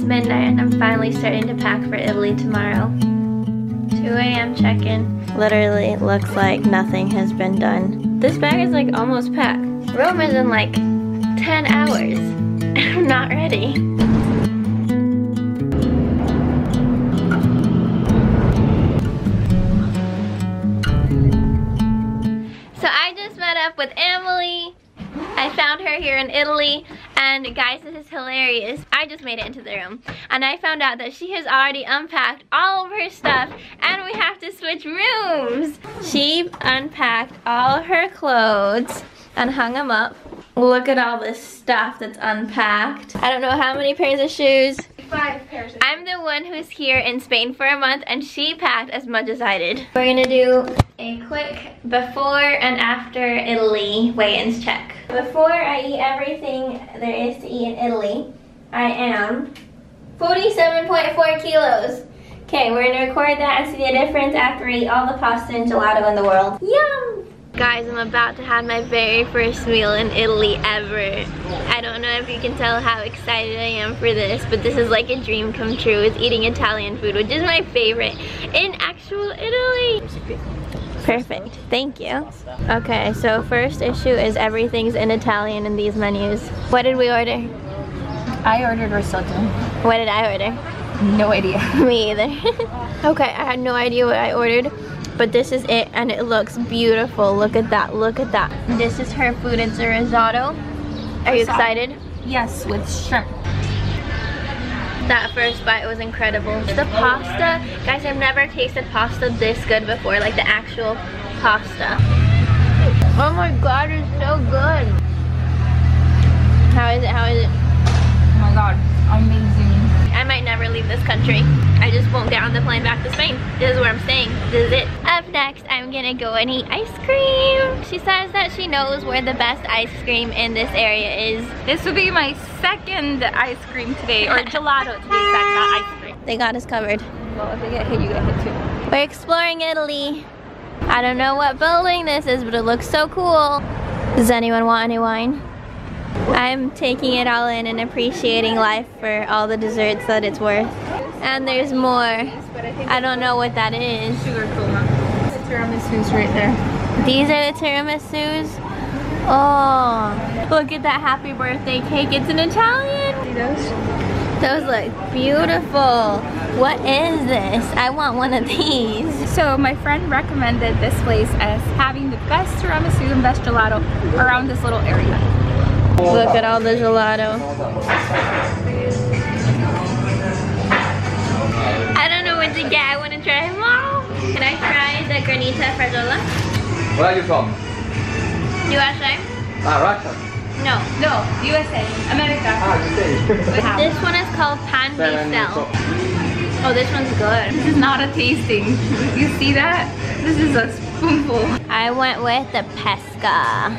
midnight and I'm finally starting to pack for Italy tomorrow. 2 a.m. check-in. Literally looks like nothing has been done. This bag is like almost packed. Rome is in like 10 hours and I'm not ready. So I just met up with Emily. I found her here in Italy, and guys, this is hilarious. I just made it into the room, and I found out that she has already unpacked all of her stuff, and we have to switch rooms. She unpacked all her clothes and hung them up. Look at all this stuff that's unpacked. I don't know how many pairs of shoes. 5 pairs of shoes. I'm the one who's here in Spain for a month, and she packed as much as I did. We're gonna do a quick before and after Italy weigh-ins check. Before I eat everything there is to eat in Italy, I am 47.4 kilos. Okay, we're gonna record that and see the difference after I eat all the pasta and gelato in the world. Yum! Guys, I'm about to have my very first meal in Italy ever. I don't know if you can tell how excited I am for this, but this is like a dream come true. It's eating Italian food, which is my favorite in actual Italy. Perfect, thank you. Okay, so first issue is everything's in Italian in these menus. What did we order? I ordered risotto. What did I order? No idea. Me either. Okay, I had no idea what I ordered, but this is it and it looks beautiful. Look at that, look at that. This is her food, it's a risotto. Are you excited? Yes, with shrimp. That first bite was incredible. The pasta, guys, I've never tasted pasta this good before, like the actual pasta. Oh my god, it's so good. How is it, how is it? Oh my god, amazing. I might never leave this country. I just won't get on the plane back to Spain. This is where I'm staying. This is it. Up next, I'm gonna go and eat ice cream. She says that she knows where the best ice cream in this area is. This will be my second ice cream today, or gelato to be exact, not ice cream. They got us covered. Well, if they get hit, you get hit too. We're exploring Italy. I don't know what building this is, but it looks so cool. Does anyone want any wine? I'm taking it all in and appreciating life for all the desserts that it's worth. And there's more. I don't know what that is. Sugar coma. The tiramisu's right there. These are the tiramisus? Oh, look at that happy birthday cake. It's in Italian. See those? Those look beautiful. What is this? I want one of these. So my friend recommended this place as having the best tiramisu and best gelato around this little area. Look at all the gelato. I don't know what to get. I want to try them all. Can I try the granita fragola? Where are you from? USA? Ah, Russia. No. No, USA, America. Ah, USA. This one is called pan pastel. Oh, this one's good. This is not a tasting. You see that? This is a spoonful. I went with the pesca.